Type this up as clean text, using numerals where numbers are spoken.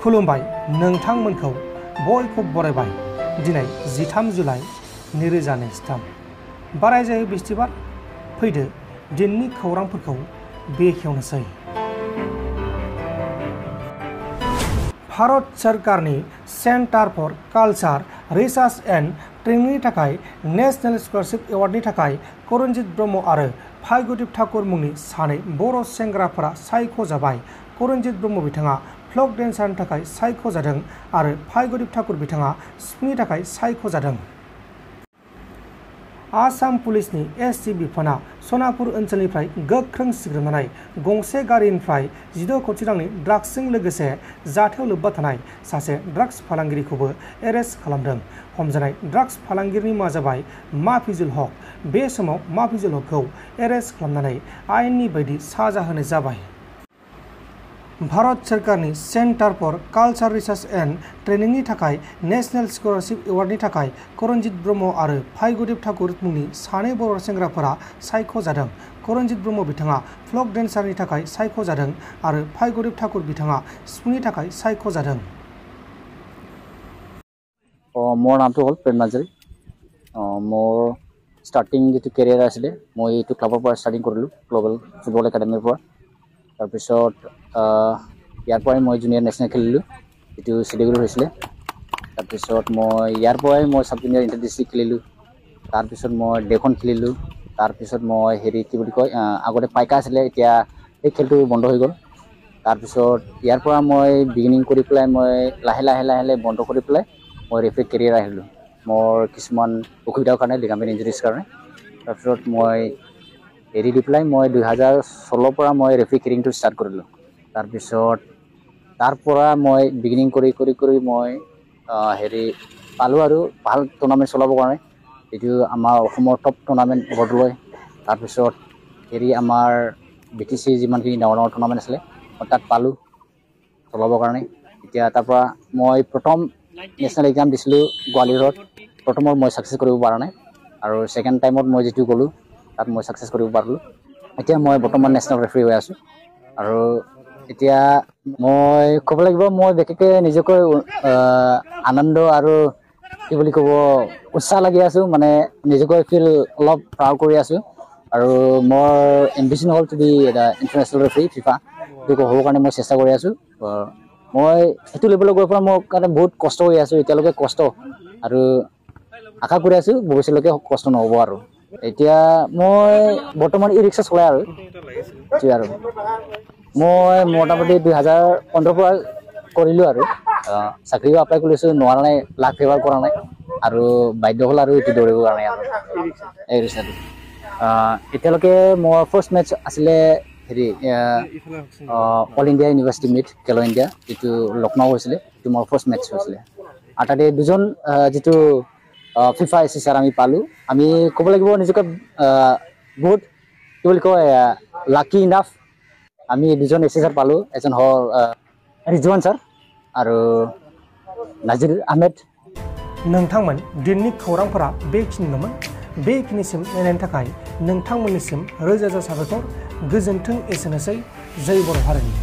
खुलुमबाय नोंथांमोनखौ बयखौ बरायबाय दिनै 13 जुलाइ 2023 बारायजायो बिस्थिबार फैदो दिननि खौरांफोरखौ बेखेवनोसै। भारत सरकारनि सेन्टार फर कालचार रिसार्च एन्ड ट्रेनिंनि थाखाय नेशनेल स्कलारशिप एवार्डनि थाखाय करनजित ब्रह्म आरो भाग्यदीप ठाकुर मुंनि सानै बर' सेंग्राफोरा सायख'जाबाय। करनजित ब्रह्म बिथाङा फ्लक डेन्सारनि थाखाय सायख'जादों आरो भाग्यदीप ठाकुर बिथाङा सिफुंनि थाखाय सायख'जादों। आसाम पुलिसनि एसटि बिफाना सनापुर ओनसोलनिफ्राय गोख्रों सिग्रोमनानै गंसे गारिनिफ्राय 16 कोटी रांनि ड्राग्सजों लोगोसे जाथायाव लोब्बा थानाय सासे ड्राग्स फालांगिरिखौबो एरेस्ट खालामदों। हमजानाय ड्राग्स फालांगिरिनि मुङा जाबाय माफिजुल हक। बे समाव माफिजुल हकखौ एरेस्ट खालामनानै आयेननि बायदि साजा होनाय जाबाय। भारत सरकारनि सेन्टार फर कालचार रिसार्च एन्ड ट्रेनिंनि थाखाय नेशनेल स्कलारशिप एवार्डनि थाखाय करनजित ब्रह्म आरो भाग्यदीप ठाकुर मुंनि सानै बर' सेंग्राफोरा सायख'जादों। करनजित ब्रह्म बिथाङा फ्लक डेन्सारनि थाखाय सायख'जादों आरो भाग्यदीप ठाकुर बिथाङा सिफुंनि थाखाय सायख'जादों। মোৰ নামটো হ'ল প্ৰেমনাজৰী। মোৰ ষ্টাৰ্টিং যিটো কেৰিয়াৰ আছিলে মই এইটো ক্লাবৰ পৰা ষ্টাৰ্টিং কৰিলোঁ, গ্ল'বেল ফুটবল একাডেমীৰ পৰা। তাৰপিছত ইয়াৰ পৰাই মই জুনিয়ৰ নেশ্যনেল খেলিলোঁ, যিটো চিলিগুৰি হৈছিলে। তাৰপিছত মই ইয়াৰ পৰাই মই চাব জুনিয়ৰ ইণ্টাৰ ডিষ্ট্ৰিক্ট খেলিলোঁ। তাৰপিছত মই দেশখন খেলিলোঁ। তাৰপিছত মই কি বুলি কয় আগতে পাইকা আছিলে, এতিয়া এই খেলটো বন্ধ হৈ গ'ল। তাৰপিছত ইয়াৰ পৰা মই বিগিনিং কৰি পেলাই মই লাহে লাহে বন্ধ কৰি পেলাই মই ৰেফাৰী কেৰিয়াৰ আহিলোঁ। মোৰ কিছুমান অসুবিধাৰ কাৰণে, লিগামেণ্ট ইঞ্জুৰিৰ কাৰণে। তাৰপিছত মই এৰি দি পেলাই মই 2016 পৰা মই ৰেফাৰী কেৰিয়াৰটো ষ্টাৰ্ট কৰিলোঁ। তাৰপিছত তাৰ পৰা মই বিগিনিং কৰি মই পালোঁ আৰু ভাল টুৰ্ণামেণ্ট চলাবৰ কাৰণে, যিটো আমাৰ অসমৰ টপ টুৰ্ণামেণ্ট বৰদলৈ। তাৰপিছত আমাৰ BTC যিমানখিনি ডাঙৰ ডাঙৰ টুৰ্ণামেণ্ট আছিলে মই তাত পালোঁ চলাবৰ কাৰণে। এতিয়া তাৰ পৰা মই প্ৰথম নেশ্যনেল এক্সাম দিছিলোঁ গোৱালিয়ৰত। প্ৰথমত মই ছাকচেছ কৰিব পৰা নাই আৰু ছেকেণ্ড টাইমত মই যিটো গ'লোঁ তাত মই ছাকচেছ কৰিব পাৰিলোঁ। এতিয়া মই বৰ্তমান নেশ্যনেল ৰেফাৰী হৈ আছোঁ। আৰু এতিয়া মই ক'ব লাগিব মই বিশেষকৈ নিজকৈ আনন্দ আৰু কি বুলি ক'ব উৎসাহ লাগি আছোঁ, মানে নিজকৈ ফিল অলপ প্ৰাউড কৰি আছোঁ। আৰু মোৰ এম্বিশ্যন হ'ল টু বি এটা ইণ্টাৰনেশ্যনেল ৰেফাৰী ফিফা, সেইটো হ'বৰ কাৰণে মই চেষ্টা কৰি আছোঁ। মই সেইটো লেভেলত গৈ পেলাই মোৰ কাৰণে বহুত কষ্ট হৈ আছোঁ, এতিয়ালৈকে কষ্ট, আৰু আশা কৰি আছোঁ ভৱিষ্যতলৈকে কষ্ট নহ'ব। আৰু এতিয়া মই বৰ্তমান ই ৰিক্সা চলাই আৰু মই মোটামুটি 2015 পৰা কৰিলোঁ আৰু চাকৰিও এপ্লাই কৰিছোঁ, নোৱাৰা নাই, লাক ফেভাৰ কৰা নাই আৰু বাধ্য হ'ল আৰু এইটো দৌৰিবৰ কাৰণে আৰু এই ৰিক্সাটো। এতিয়ালৈকে মোৰ ফাৰ্ষ্ট মেটচ আছিলে অল ইণ্ডিয়া ইউনিভাৰ্চিটি মিট খেলো ইণ্ডিয়া, যিটো লক্ষ্ণৌ হৈছিলে, সেইটো মোৰ ফাৰ্ষ্ট মেটচ হৈছিলে। আৰু তাতে দুজন যিটো ফিফা এচিছাৰ আমি পালোঁ। আমি ক'ব লাগিব নিজকে বহুত কি বুলি কয় লাকি ইনাফ, আমি দুজন এচিছাৰ পালোঁ। এজন হ'ল ৰিজৱান ছাৰ আৰু নাজিৰ আহমেদ। नोंथांमोन दिननि खौरांफोरा बेखिनिल'मोन। बेखिनिसिम नायनायनि थाखाय नोंथांमोननिसिम रोजा रोजा साबायखर। गोजोन्थों। एसेनोसै। जय बर' हारिनि।